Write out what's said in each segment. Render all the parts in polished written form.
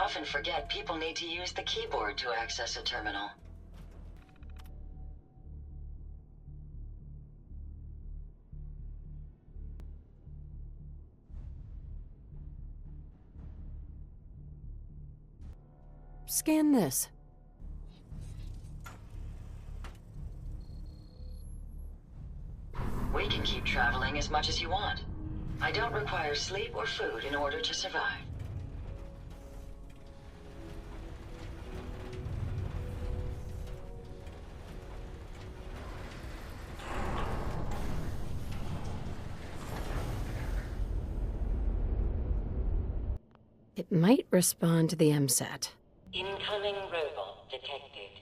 often forget people need to use the keyboard to access a terminal. Scan this. We can keep traveling as much as you want. I don't require sleep or food in order to survive. It might respond to the MSAT. Incoming robot detected.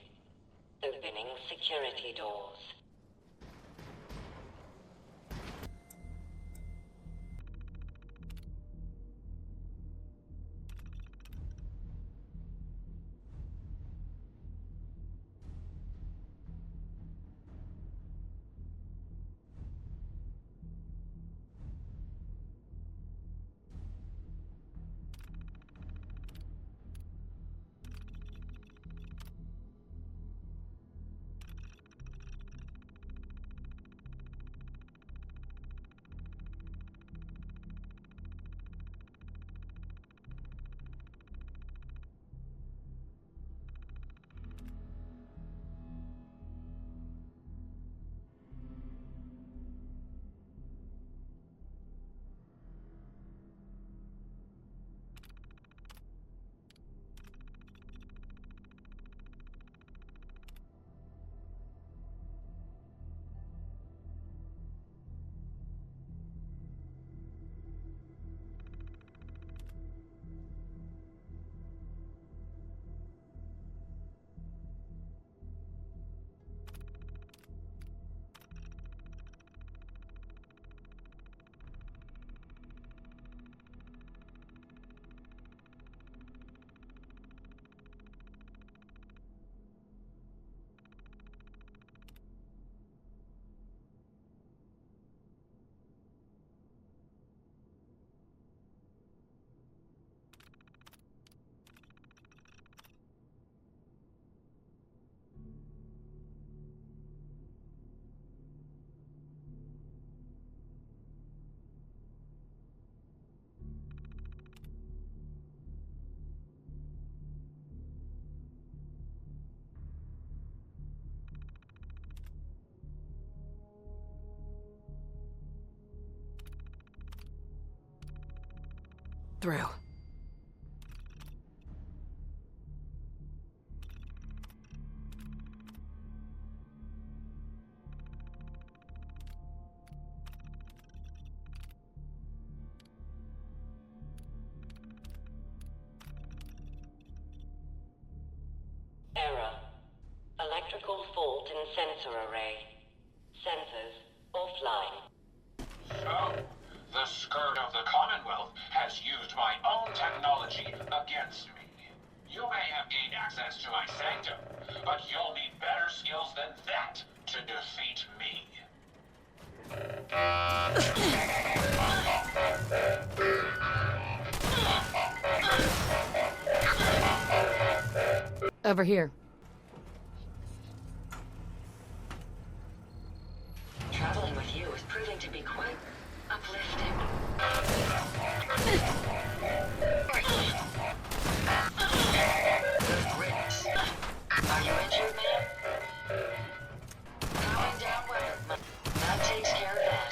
Opening security doors. Through. Error. Electrical fault in sensor array. Sensors offline. So, the skirt of the Commonwealth has used my own technology against me. You may have gained access to my sanctum, but you'll need better skills than that to defeat me. Over here. Traveling with you is proving to be quite uplifting. Good riddance. Are you injured, man? Throwing down weapon. That takes care of that.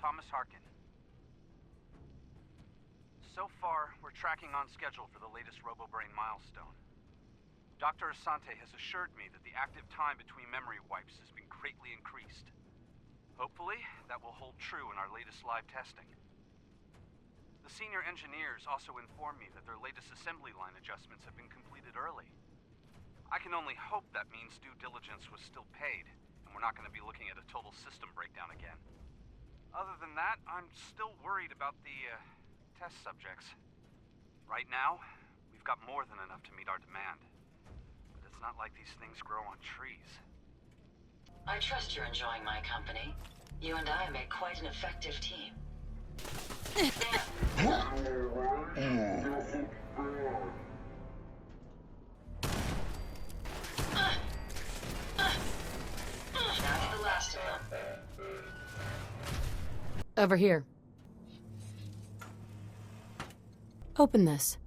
Thomas Harkin. So far, we're tracking on schedule for the latest RoboBrain milestone. Dr. Asante has assured me that the active time between memory wipes has been greatly increased. Hopefully, that will hold true in our latest live testing. The senior engineers also informed me that their latest assembly line adjustments have been completed early. I can only hope that means due diligence was still paid, and we're not going to be looking at a total system breakdown again. Other than that, I'm still worried about the test subjects. Right now, we've got more than enough to meet our demand. But it's not like these things grow on trees. I trust you're enjoying my company. You and I make quite an effective team. That's the last of them. Over here. Open this.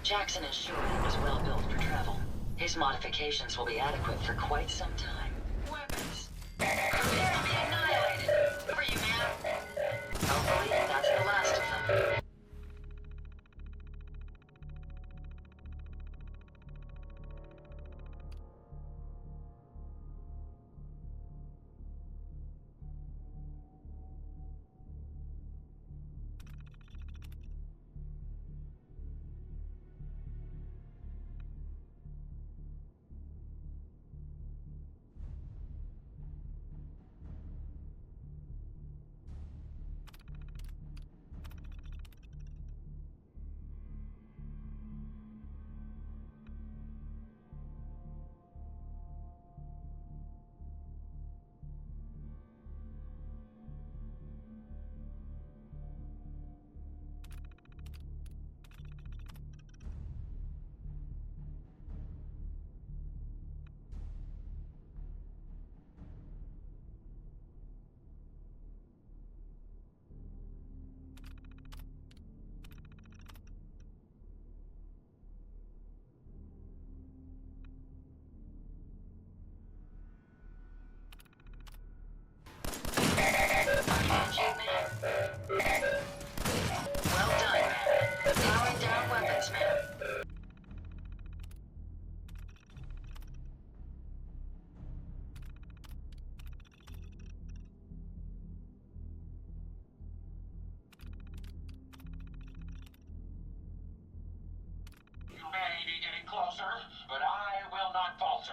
Jackson assured he was well built for travel. His modifications will be adequate for quite some time. Weapons. Prepare to be annihilated. For you, man. Hopefully, that's the last of them. Well done, man. Powering down weapons, man. You may be getting closer, but I will not falter.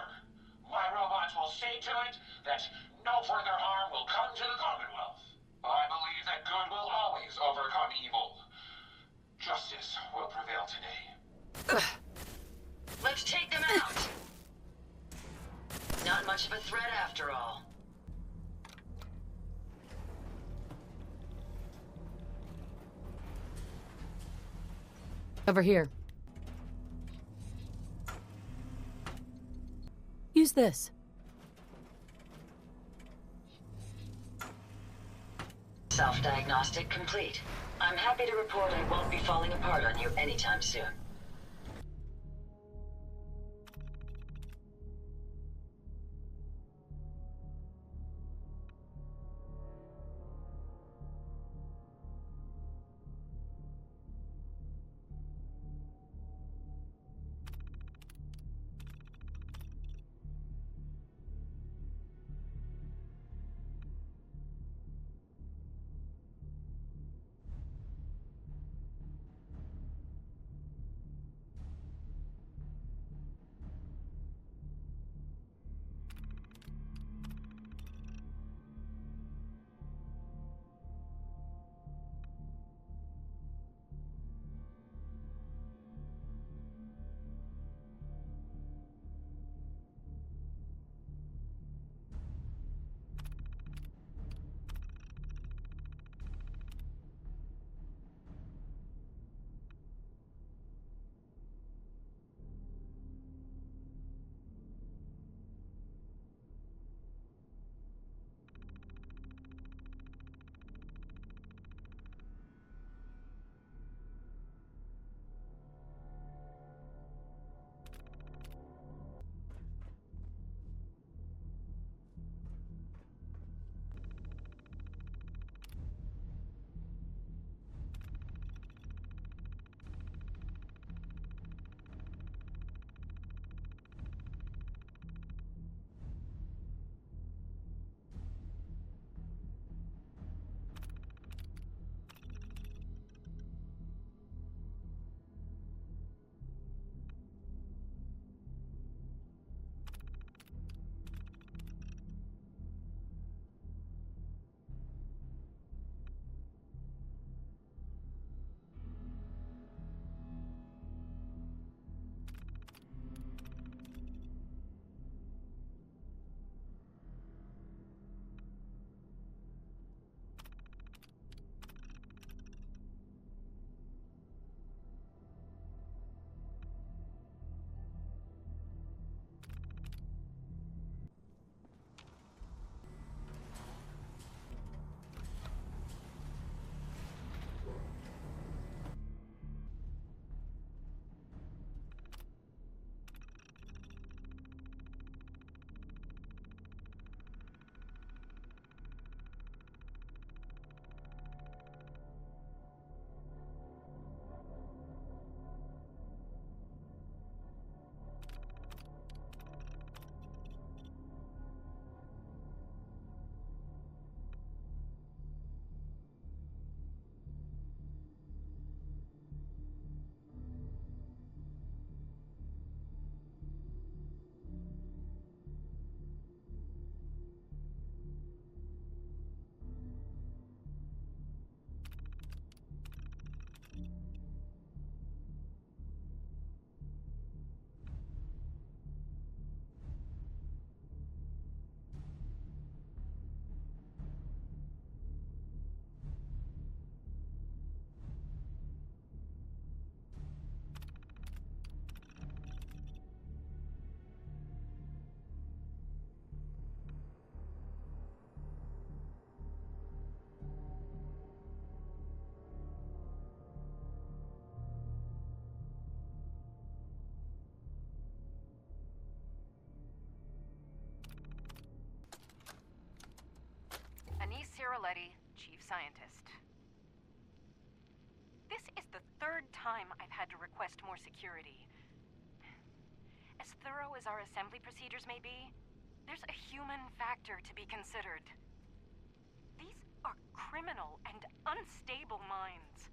My robots will see to it that no further harm will come to the Commonwealth. I believe that good will always overcome evil. Justice will prevail today. Let's take them out. Not much of a threat after all. Over here. Use this. Self-diagnostic complete. I'm happy to report I won't be falling apart on you anytime soon. Letty, Chief Scientist. This is the third time I've had to request more security. As thorough as our assembly procedures may be, there's a human factor to be considered. These are criminal and unstable minds.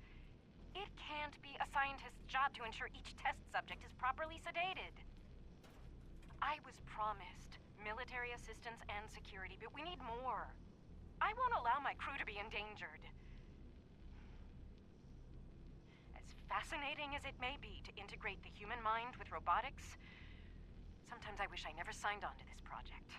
It can't be a scientist's job to ensure each test subject is properly sedated. I was promised military assistance and security, but we need more. I won't allow my crew to be endangered. As fascinating as it may be to integrate the human mind with robotics, sometimes I wish I never signed on to this project.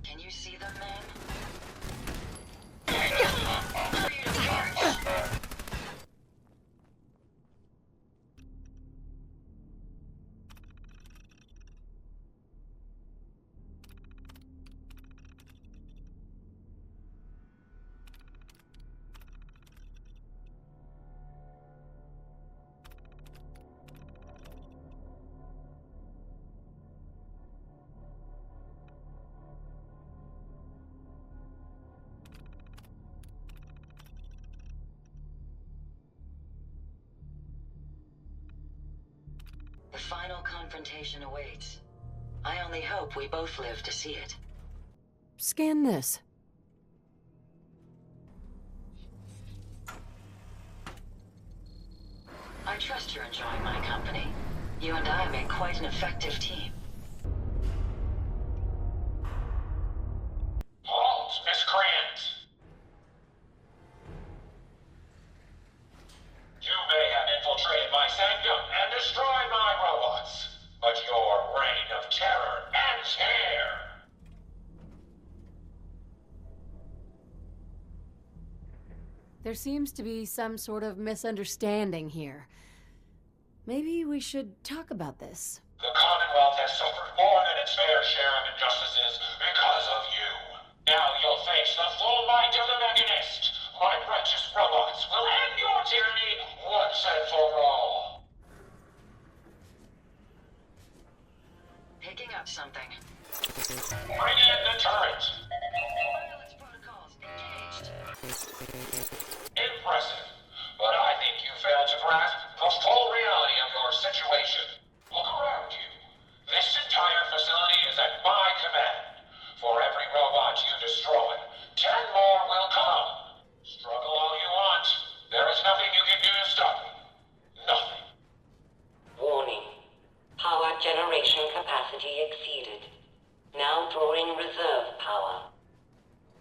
Can you see them, men? Clear to charge. The final confrontation awaits. I only hope we both live to see it. Scan this. I trust you're enjoying my company. You and I make quite an effective team. Halt, miscreant! You may have infiltrated my sanctum and destroyed my robots, but your reign of terror ends here! There seems to be some sort of misunderstanding here. Maybe we should talk about this. The Commonwealth has suffered more than its fair share of injustices because of you. Now you'll face the full might of the Mechanist. My righteous robots will end your tyranny once and for all. Picking up something. Bring in the turret. Wireless protocols engaged. Impressive. But I think you failed to grasp the full reality of your situation. Look around you. This entire facility is at my command. For every robot you destroy, 10 more will come. Struggle all you want. There is nothing you can do to stop me. Nothing. Warning. Power generation capacity exceeded. Now drawing reserve power.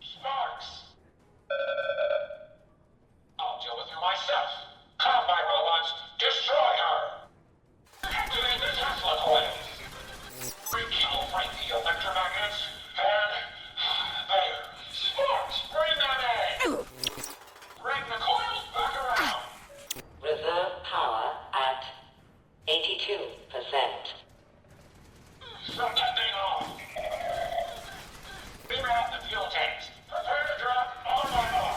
Sparks. I'll deal with you myself. Come, my robots. Destroy her. Activate the Tesla coils. Recalibrate the electromagnets. And there. Sparks, bring them in. Bring the coils back around. Reserve power at 82%. Shut that thing off. Clear out the fuel tanks. Prepare to drop on my own.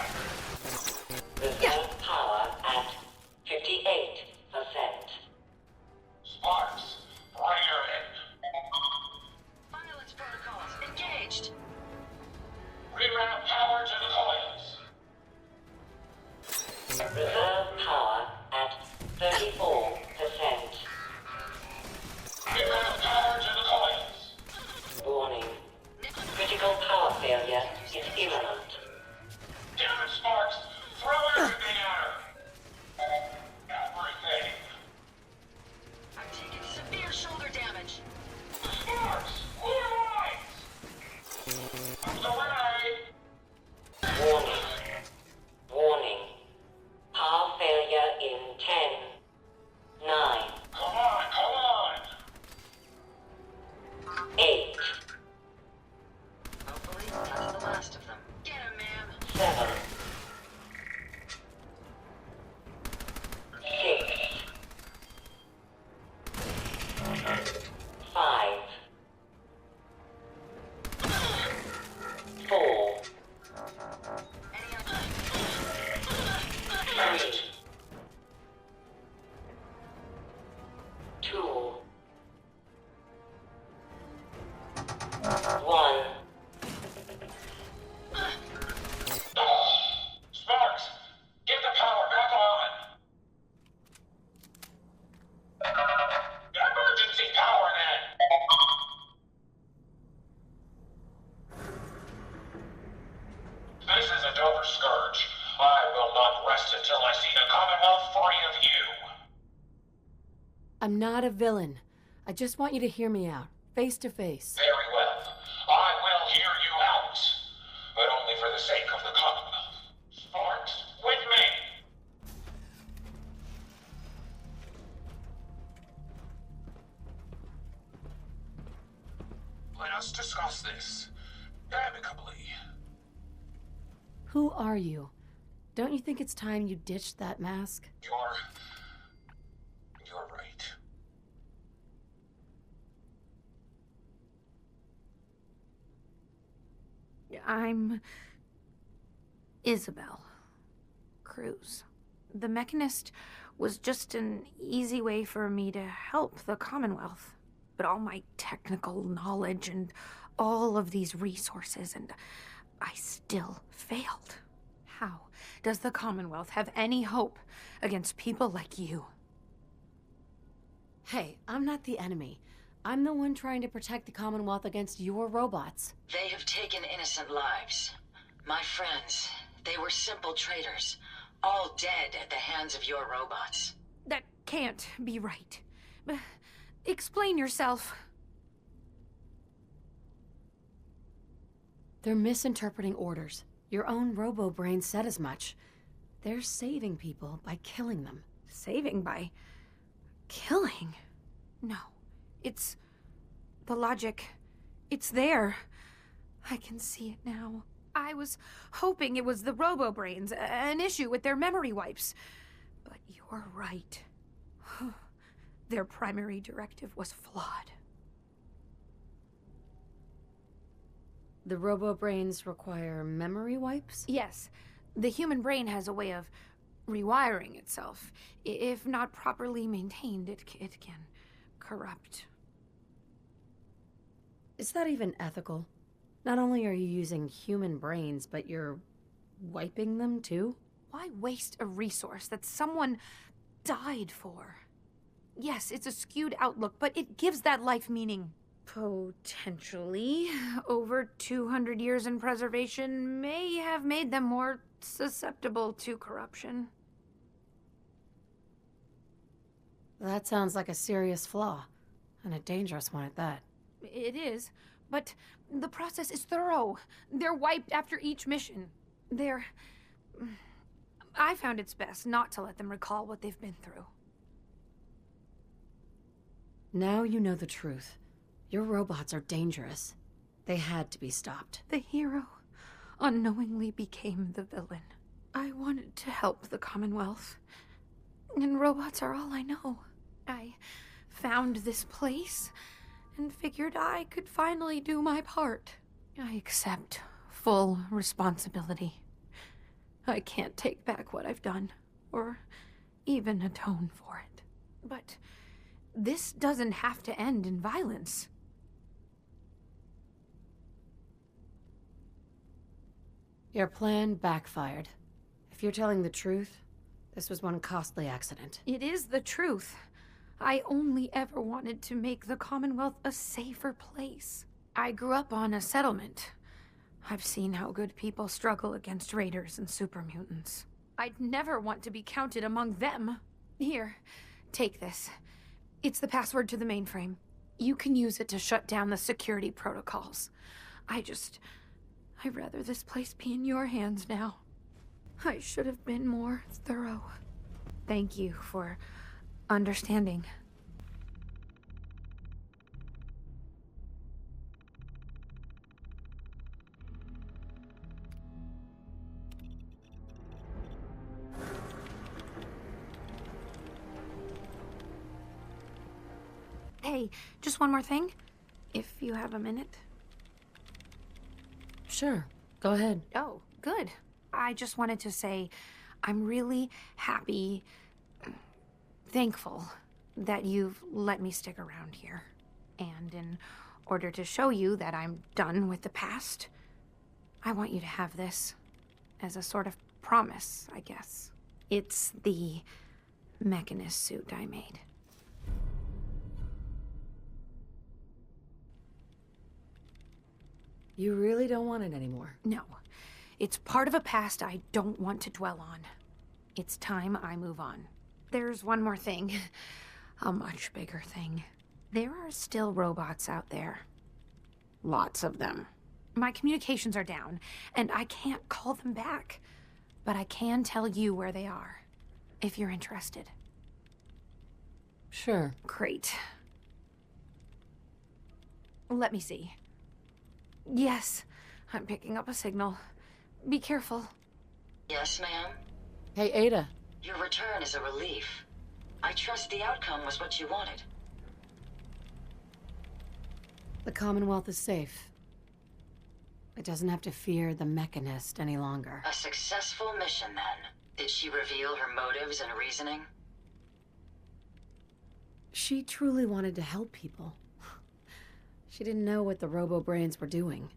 Reserve power at 34%. You have power to the coils. Warning. Critical power failure is imminent. Damn it, Sparks! Throw everything at her! Everything! I'm taking severe shoulder damage. Sparks! Blue lights! Out the way! Warning. Warning. Power failure in 10, 9, Come on, come on! 8, Hopefully, that's the last of them. Get him, ma'am. 7, 6, 5, 4, Any other? 3, 2, 1. Sparks! Get the power back on! Emergency power, then! This is a Dover Scourge. I will not rest until I see the Commonwealth free of you. I'm not a villain. I just want you to hear me out, face to face. Very well. I will hear you out. But only for the sake of the Commonwealth. Sparks, with me! Let us discuss this amicably. Who are you? Don't you think it's time you ditched that mask? You're right. I'm Isabel Cruz. The Mechanist was just an easy way for me to help the Commonwealth. But all my technical knowledge and all of these resources, and I still failed. How does the Commonwealth have any hope against people like you? Hey, I'm not the enemy. I'm the one trying to protect the Commonwealth against your robots. They have taken innocent lives. My friends, they were simple traitors, all dead at the hands of your robots. That can't be right. Explain yourself. They're misinterpreting orders. Your own robo-brain said as much. They're saving people by killing them. Saving by killing? No. It's the logic. It's there. I can see it now. I was hoping it was the robo-brains, an issue with their memory wipes. But you're right. Their primary directive was flawed. The robo-brains require memory wipes? Yes, the human brain has a way of rewiring itself. If not properly maintained, it can corrupt. Is that even ethical? Not only are you using human brains, but you're wiping them too? Why waste a resource that someone died for? Yes, it's a skewed outlook, but it gives that life meaning. Potentially, over 200 years in preservation may have made them more susceptible to corruption. That sounds like a serious flaw, and a dangerous one at that. It is, but the process is thorough. They're wiped after each mission. I found it's best not to let them recall what they've been through. Now you know the truth. Your robots are dangerous. They had to be stopped. The hero unknowingly became the villain. I wanted to help the Commonwealth, and robots are all I know. I found this place and figured I could finally do my part. I accept full responsibility. I can't take back what I've done, or even atone for it. But this doesn't have to end in violence. Your plan backfired. If you're telling the truth, This was one costly accident. It is the truth. I only ever wanted to make the Commonwealth a safer place. I grew up on a settlement. I've seen how good people struggle against raiders and super mutants. I'd never want to be counted among them. Here, take this. It's the password to the mainframe. You can use it to shut down the security protocols. I'd rather this place be in your hands now. I should have been more thorough. Thank you for understanding. Hey, just one more thing, if you have a minute. Sure, go ahead. Oh, good. I just wanted to say I'm really happy, thankful that you've let me stick around here. And in order to show you that I'm done with the past, I want you to have this as a sort of promise, I guess. It's the Mechanist suit I made. You really don't want it anymore? No. It's part of a past I don't want to dwell on. It's time I move on. There's one more thing. A much bigger thing. There are still robots out there. Lots of them. My communications are down, and I can't call them back. But I can tell you where they are, if you're interested. Sure. Great. Let me see. Yes, I'm picking up a signal. Be careful. Yes, ma'am? Hey, Ada. Your return is a relief. I trust the outcome was what you wanted. The Commonwealth is safe. It doesn't have to fear the Mechanist any longer. A successful mission, then. Did she reveal her motives and reasoning? She truly wanted to help people. She didn't know what the robo-brains were doing.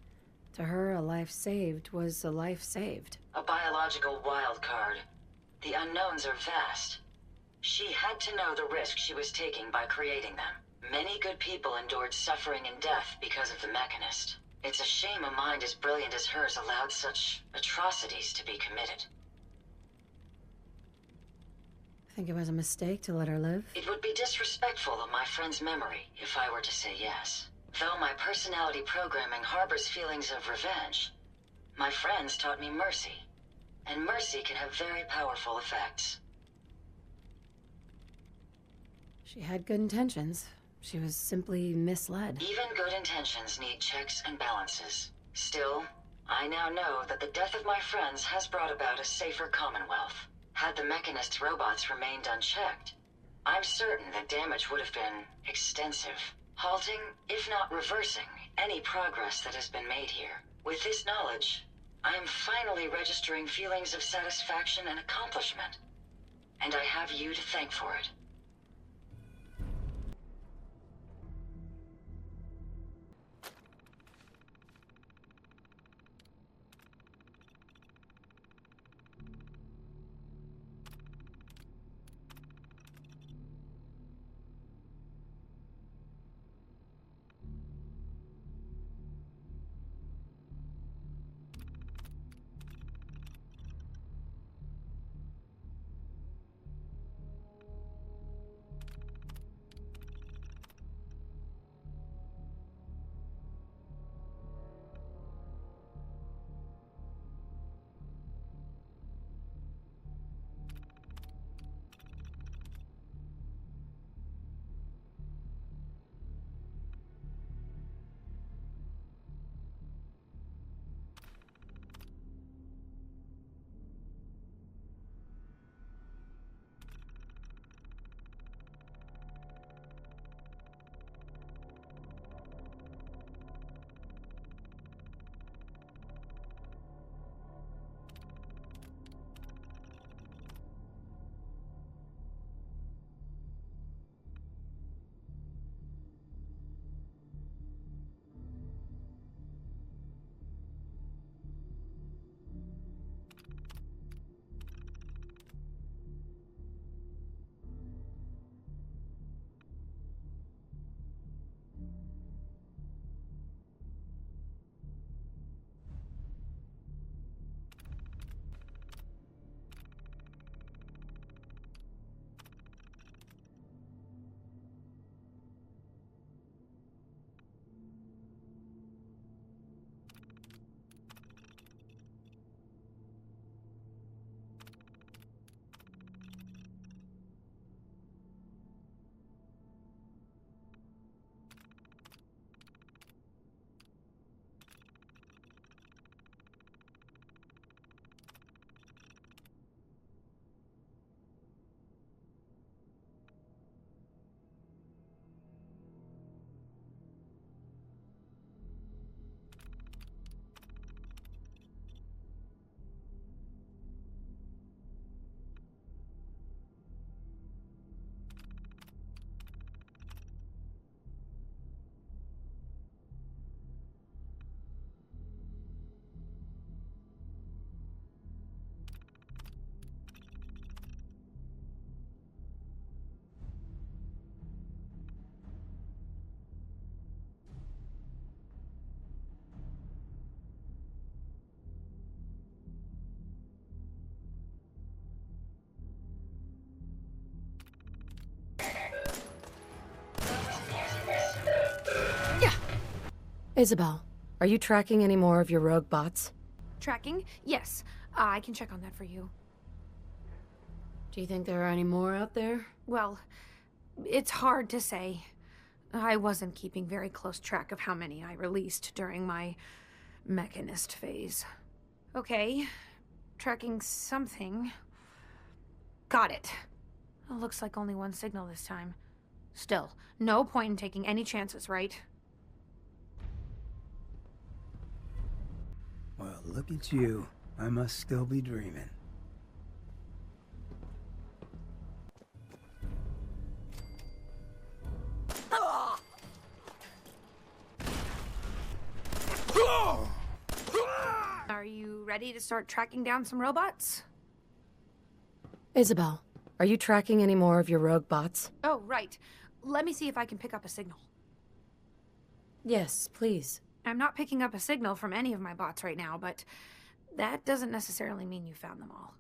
To her, a life saved was a life saved. A biological wild card. The unknowns are vast. She had to know the risk she was taking by creating them. Many good people endured suffering and death because of the Mechanist. It's a shame a mind as brilliant as hers allowed such atrocities to be committed. I think it was a mistake to let her live. It would be disrespectful of my friend's memory if I were to say yes. Though my personality programming harbors feelings of revenge, my friends taught me mercy. And mercy can have very powerful effects. She had good intentions. She was simply misled. Even good intentions need checks and balances. Still, I now know that the death of my friends has brought about a safer Commonwealth. Had the Mechanist's robots remained unchecked, I'm certain that damage would have been extensive, halting, if not reversing, any progress that has been made here. With this knowledge, I am finally registering feelings of satisfaction and accomplishment. And I have you to thank for it. Isabel, are you tracking any more of your rogue bots? Tracking? Yes. I can check on that for you. Do you think there are any more out there? Well, it's hard to say. I wasn't keeping very close track of how many I released during my Mechanist phase. Okay, tracking something. Got it. Looks like only one signal this time. Still, no point in taking any chances, right? Well, look at you. I must still be dreaming. Are you ready to start tracking down some robots? Isabel, are you tracking any more of your rogue bots? Oh, right. Let me see if I can pick up a signal. Yes, please. I'm not picking up a signal from any of my bots right now, but that doesn't necessarily mean you found them all.